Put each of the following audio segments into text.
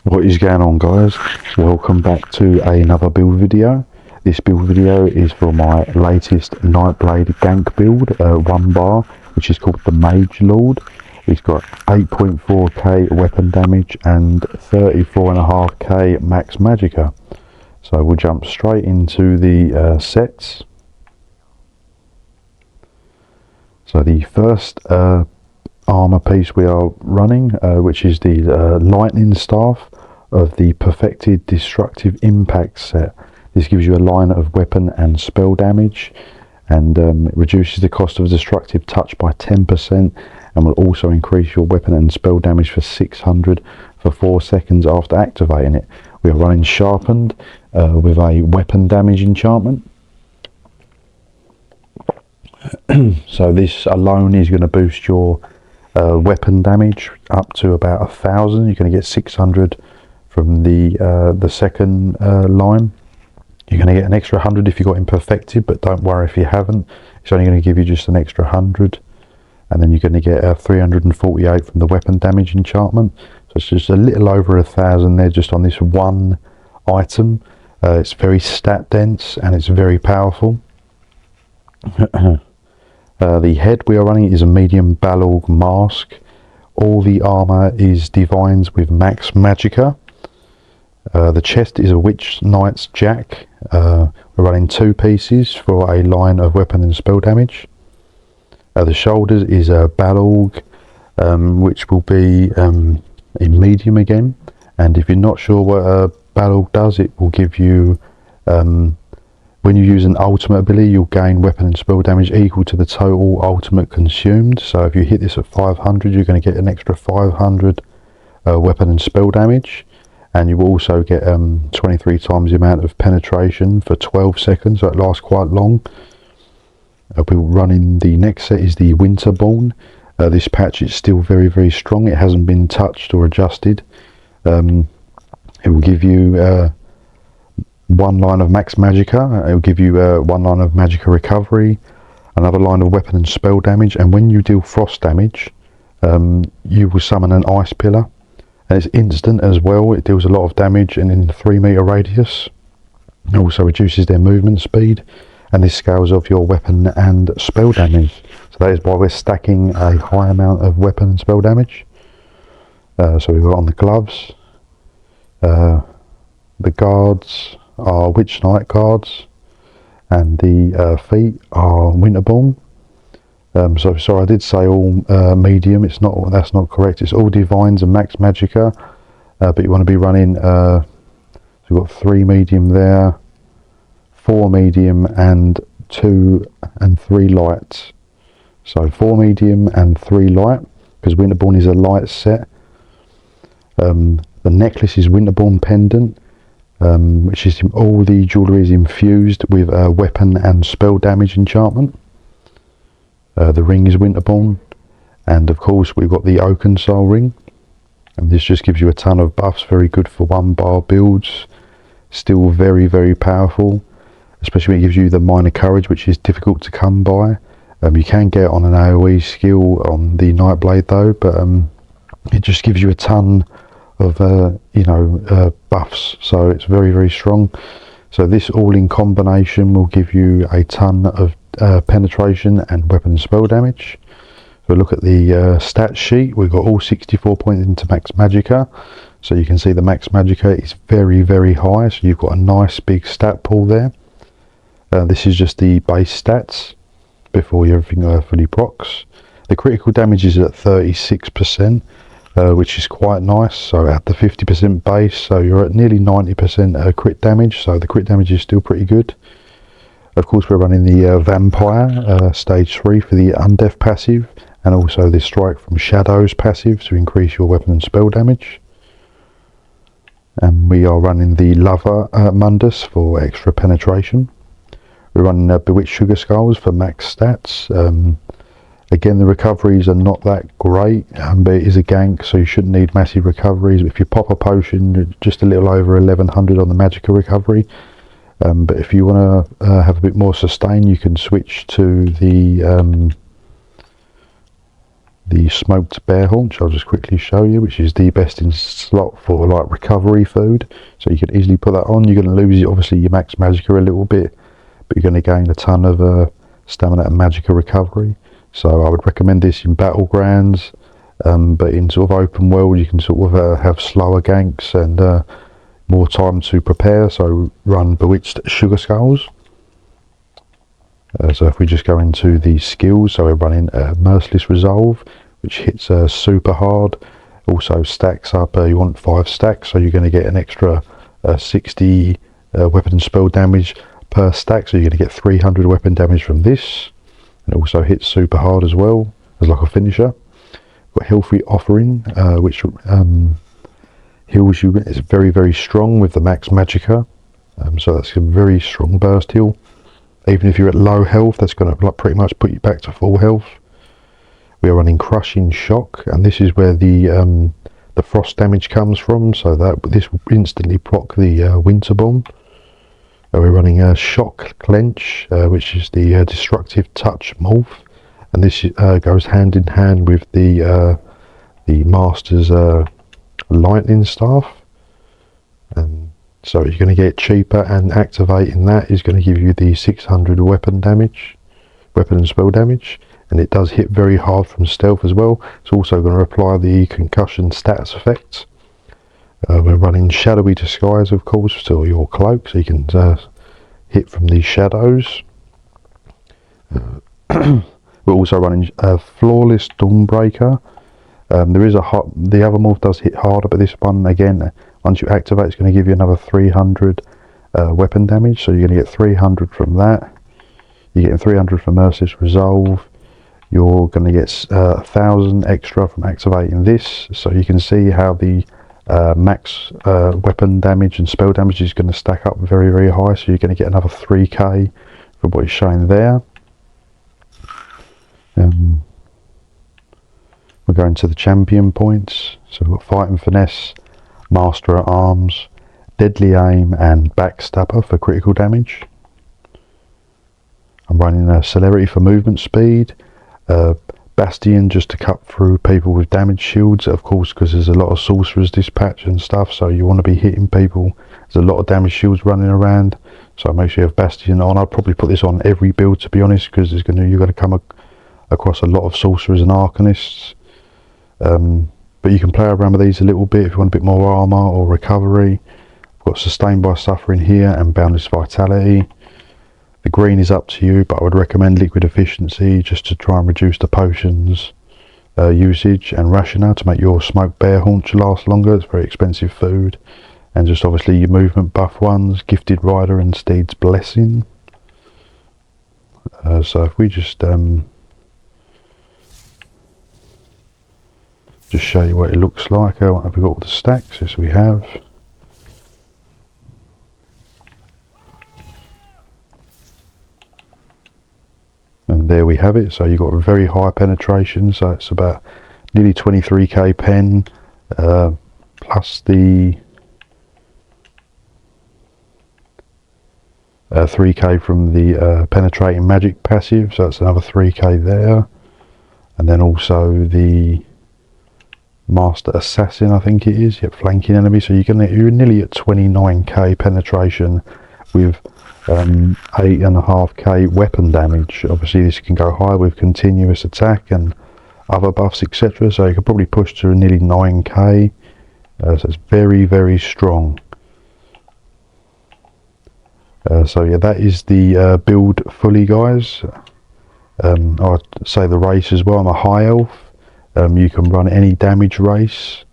What is going on, guys? Welcome back to another build video. This build video is for my latest Nightblade Gank build, 1 bar, which is called the MAGELORD. It's got 8.4k weapon damage and 34.5k max magicka. So we'll jump straight into the sets. So the first armor piece we are running, which is the lightning staff of the perfected destructive impact set. This gives you a line of weapon and spell damage, and it reduces the cost of destructive touch by 10%, and will also increase your weapon and spell damage for 600 for 4 seconds after activating it. We are running sharpened with a weapon damage enchantment. So this alone is going to boost your weapon damage up to about 1,000. You're going to get 600 from the second line. You're going to get an extra 100 if you got him perfected, but don't worry if you haven't. It's only going to give you just an extra 100, and then you're going to get 348 from the weapon damage enchantment. So it's just a little over 1,000 there just on this one item. It's very stat dense and it's very powerful. The head we are running is a medium Balorg mask. All the armor is divines with max magicka. The chest is a witch knight's jack. We're running 2 pieces for a line of weapon and spell damage. The shoulders is a Balorg, which will be in medium again. And if you're not sure what Balorg does, it will give you when you use an ultimate ability, you'll gain weapon and spell damage equal to the total ultimate consumed. So if you hit this at 500, you're going to get an extra 500 weapon and spell damage. And you will also get 23 times the amount of penetration for 12 seconds, so it lasts quite long. We're running the next set is the Winterborn. This patch is still very, very strong. It hasn't been touched or adjusted. It will give you 1 line of max magicka. It will give you 1 line of magicka recovery, another line of weapon and spell damage, and when you deal frost damage, you will summon an ice pillar, and it's instant as well. It deals a lot of damage and in a 3-meter radius. It also reduces their movement speed, and this scales off your weapon and spell damage. So that is why we're stacking a high amount of weapon and spell damage. So we've got on the gloves, the guards are Witch Knight guards, and the feet are Winterborn. So sorry, I did say all medium. It's not. That's not correct. It's all divines and max magicka, but you want to be running. So we've got 3 medium there, 4 medium, and 2 and 3 lights. So 4 medium and 3 light, because Winterborn is a light set. The necklace is Winterborn pendant, which is all the jewellery is infused with weapon and spell damage enchantment. The ring is Winterborn, and of course we've got the Oakensole ring, and this just gives you a ton of buffs. Very good for 1 bar builds. Still very, very powerful, especially when it gives you the minor courage, which is difficult to come by. You can get on an AoE skill on the Nightblade though, but it just gives you a ton of buffs, so it's very, very strong. So this all in combination will give you a ton of penetration and weapon and spell damage. So look at the stat sheet. We've got all 64 points into max magicka, so you can see the max magicka is very, very high, so you've got a nice big stat pool there. This is just the base stats before everything fully procs. The critical damage is at 36%, which is quite nice. So at the 50% base, so you're at nearly 90% crit damage, so the crit damage is still pretty good. Of course we're running the Vampire stage 3 for the Undeath passive, and also the Strike from Shadows passive to increase your weapon and spell damage. And we are running the Lover Mundus for extra penetration. We're running Bewitched Sugar Skulls for max stats. Again, the recoveries are not that great, but it is a gank, so you shouldn't need massive recoveries. If you pop a potion, you're just a little over 1100 on the magicka recovery. But if you want to have a bit more sustain, you can switch to the the smoked bear haunch. I'll just quickly show you, which is the best in slot for like recovery food. So you can easily put that on. You're going to lose obviously your max magicka a little bit, but you're going to gain a ton of stamina and magicka recovery. So I would recommend this in battlegrounds, but in sort of open world you can sort of have slower ganks and more time to prepare. So run Bewitched Sugar Skulls. So if we just go into the skills, so we're running Merciless Resolve, which hits super hard. Also stacks up, you want 5 stacks, so you're going to get an extra 60 weapon and spell damage per stack, so you're going to get 300 weapon damage from this. And it also hits super hard as well, as like a finisher. Got Healthy Offering, which heals you. It's very, very strong with the max magicka, so that's a very strong burst heal. Even if you're at low health, that's going to like pretty much put you back to full health. We are running Crushing Shock, and this is where the frost damage comes from. So that this will instantly proc the Winter Bomb. We're running Shock Clench, which is the Destructive Touch morph, and this goes hand in hand with the Master's Lightning Staff. So you're going to get cheaper, and activating that is going to give you the 600 weapon and spell damage, and it does hit very hard from stealth as well. It's also going to apply the concussion stats effect. We're running Shadowy Disguise, of course, for your cloak, so you can hit from these shadows. We're also running Flawless Dawnbreaker. There is the other morph does hit harder, but this one again, once you activate, it's going to give you another 300 weapon damage. So you're going to get 300 from that. You're getting 300 from Merciless Resolve. You're going to get 1,000 extra from activating this. So you can see how the max weapon damage and spell damage is going to stack up very, very high. So you're going to get another 3k from what is showing there. We're going to the champion points. So we've got Fight and Finesse, Master at Arms, Deadly Aim and Backstabber for critical damage. I'm running a Celerity for movement speed, Bastion just to cut through people with damage shields, of course, because there's a lot of sorcerers this patch and stuff, so you want to be hitting people. There's a lot of damage shields running around, so make sure you have Bastion on. I'd probably put this on every build, to be honest, because you're going to come across a lot of sorcerers and arcanists. But you can play around with these a little bit if you want a bit more armor or recovery. I've got Sustained by Suffering here and Boundless Vitality. The green is up to you, but I would recommend Liquid Efficiency just to try and reduce the potions usage, and Rationer to make your smoked bear haunch last longer. It's very expensive food. And just obviously your movement buff ones, Gifted Rider and Steed's Blessing. So if we just show you what it looks like. Have we got all the stacks? Yes, we have. And there we have it. So you've got a very high penetration, so it's about nearly 23k pen, plus the 3k from the penetrating magic passive, so that's another 3k there. And then also the Master Assassin, I think it is, flanking enemy, so you're nearly at 29k penetration with 8.5k weapon damage. Obviously this can go high with continuous attack and other buffs, etc., so you could probably push to nearly 9k. So it's very, very strong. So yeah, that is the build fully, guys. I'd say the race as well. I'm a high elf. You can run any damage race.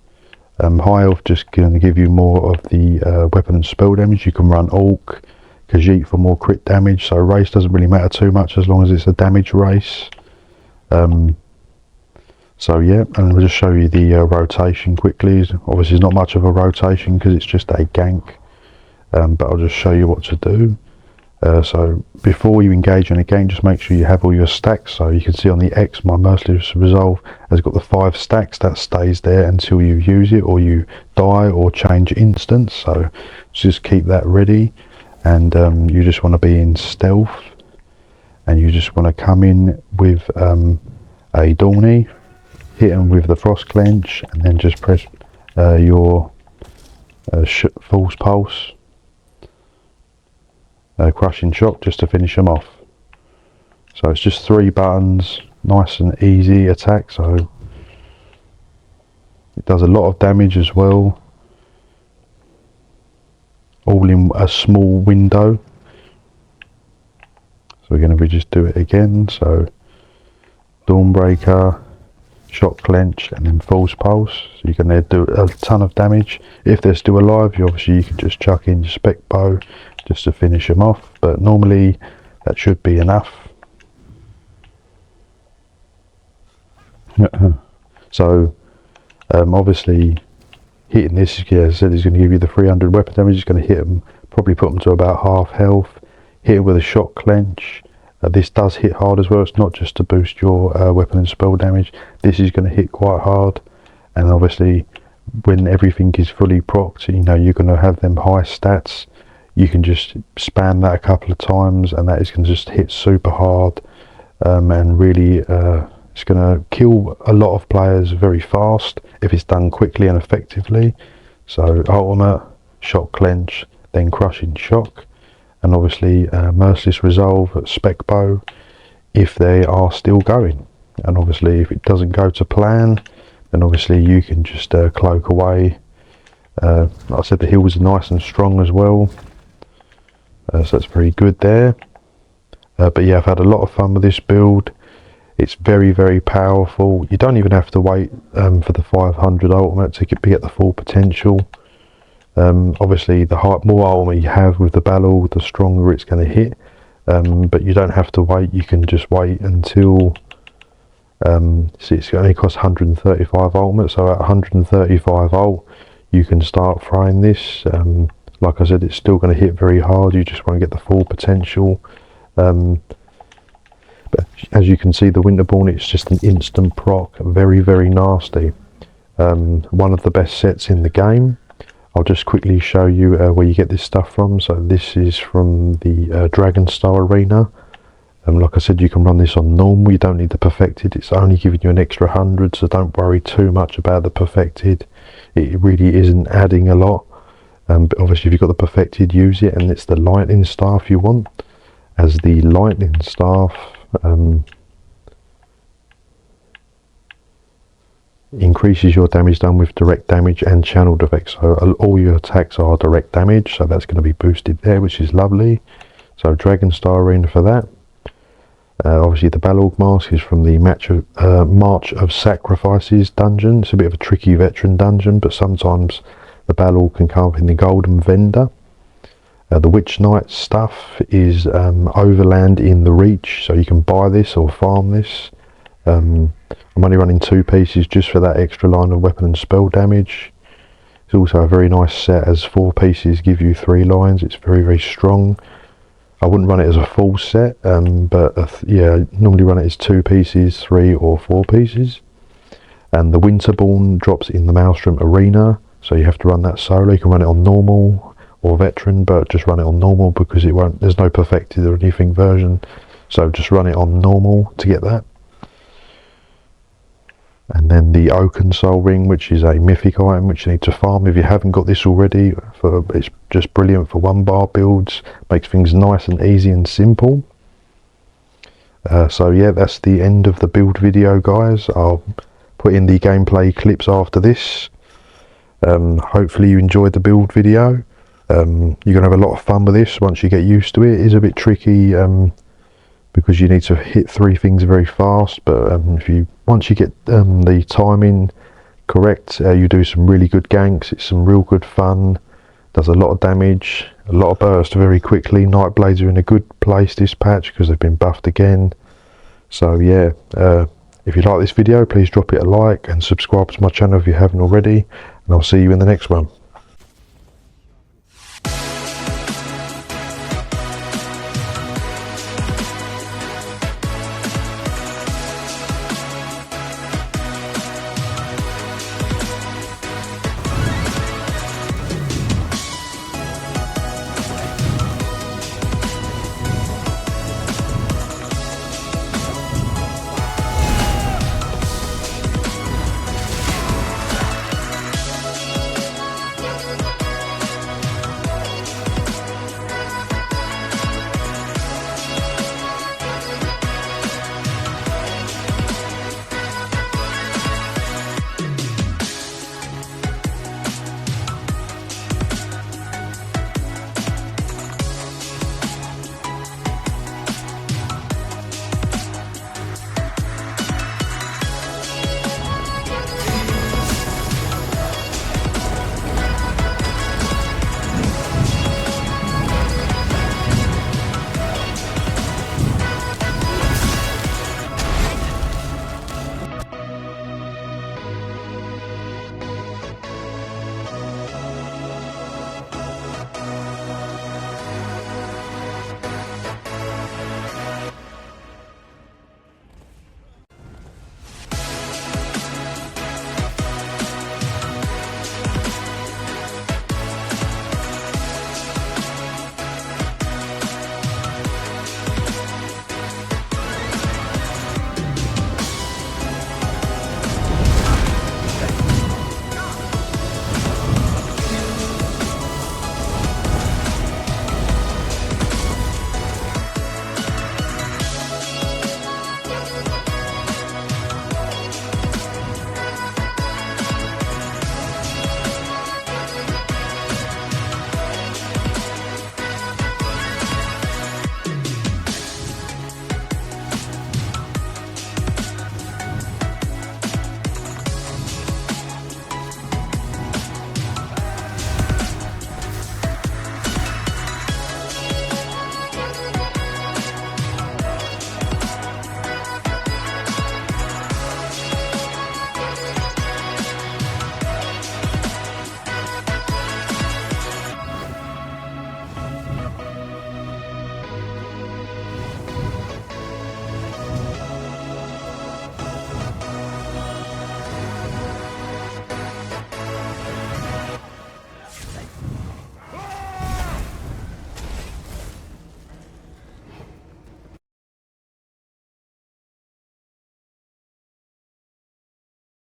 High elf just going to give you more of the weapon and spell damage. You can run Orc, Khajiit for more crit damage, so race doesn't really matter too much as long as it's a damage race. So yeah, and we'll just show you the rotation quickly. Obviously it's not much of a rotation because it's just a gank, but I'll just show you what to do. So before you engage in a gank, just make sure you have all your stacks. So you can see on the X, my Merciless Resolve has got the 5 stacks. That stays there until you use it or you die or change instance, so just keep that ready. And you just want to be in stealth, and you just want to come in with a Dawny, hit them with the frost clench, and then just press your false pulse, crushing shock, just to finish them off. So it's just 3 buttons, nice and easy attack. So it does a lot of damage as well, all in a small window. So we're going to just do it again. So Dawnbreaker, shock clench, and then false pulse. So you're going to do a ton of damage. If they're still alive, you can just chuck in your spec bow just to finish them off, but normally that should be enough. So obviously hitting this, as I said, is going to give you the 300 weapon damage. It's going to hit them, probably put them to about half health. Hit it with a shock clench. This does hit hard as well. It's not just to boost your weapon and spell damage. This is going to hit quite hard, and obviously when everything is fully procced, you know, you're going to have them high stats. You can just spam that a couple of times, and that is going to just hit super hard, and really it's going to kill a lot of players very fast if it's done quickly and effectively. So ultimate, shock clench, then crushing shock, and obviously merciless resolve, spec bow if they are still going. And obviously if it doesn't go to plan, then obviously you can just cloak away. Like I said, the heals are nice and strong as well, so that's pretty good there. But yeah, I've had a lot of fun with this build. It's very, very powerful. You don't even have to wait for the 500 ultimate to get the full potential. Obviously the more ultimate you have with the Balor, the stronger it's going to hit, but you don't have to wait. You can just wait until see, it's only costs 135 ultimate, so at 135 ult you can start throwing this. Like I said, it's still going to hit very hard. You just won't get the full potential. But as you can see, the Winterborn, it's just an instant proc, very, very nasty. One of the best sets in the game. I'll just quickly show you where you get this stuff from. So this is from the Dragon Star Arena. Like I said, you can run this on normal. You don't need the perfected. It's only giving you an extra 100, so don't worry too much about the perfected. It really isn't adding a lot. But obviously if you've got the perfected, use it. And it's the lightning staff you want. As the lightning staff increases your damage done with direct damage and channeled effects. So all your attacks are direct damage, so that's going to be boosted there, which is lovely. So Dragon Star Arena for that. Obviously the Balorg mask is from the March of Sacrifices dungeon. It's a bit of a tricky veteran dungeon, but sometimes the Balorg can come up in the Golden Vendor. The Witch Knight stuff is overland in the Reach, so you can buy this or farm this. I'm only running 2 pieces just for that extra line of weapon and spell damage. It's also a very nice set, as 4 pieces give you 3 lines. It's very, very strong. I wouldn't run it as a full set, but yeah, I normally run it as 2 pieces, 3 or 4 pieces. And the Winterborn drops in the Maelstrom Arena, so you have to run that solo. You can run it on normal or veteran, but just run it on normal because it won't, there's no perfected or anything version, so just run it on normal to get that. And then the Oaken Soul Ring, which is a mythic item which you need to farm if you haven't got this already. It's just brilliant for 1-bar builds, makes things nice and easy and simple. So yeah, that's the end of the build video, guys. I'll put in the gameplay clips after this. Hopefully you enjoyed the build video. You're going to have a lot of fun with this once you get used to it. It is a bit tricky because you need to hit 3 things very fast, but once you get the timing correct, you do some really good ganks. It's some real good fun, does a lot of damage, a lot of burst very quickly. Nightblades are in a good place this patch because they've been buffed again. So yeah, if you like this video, please drop it a like and subscribe to my channel if you haven't already, and I'll see you in the next one.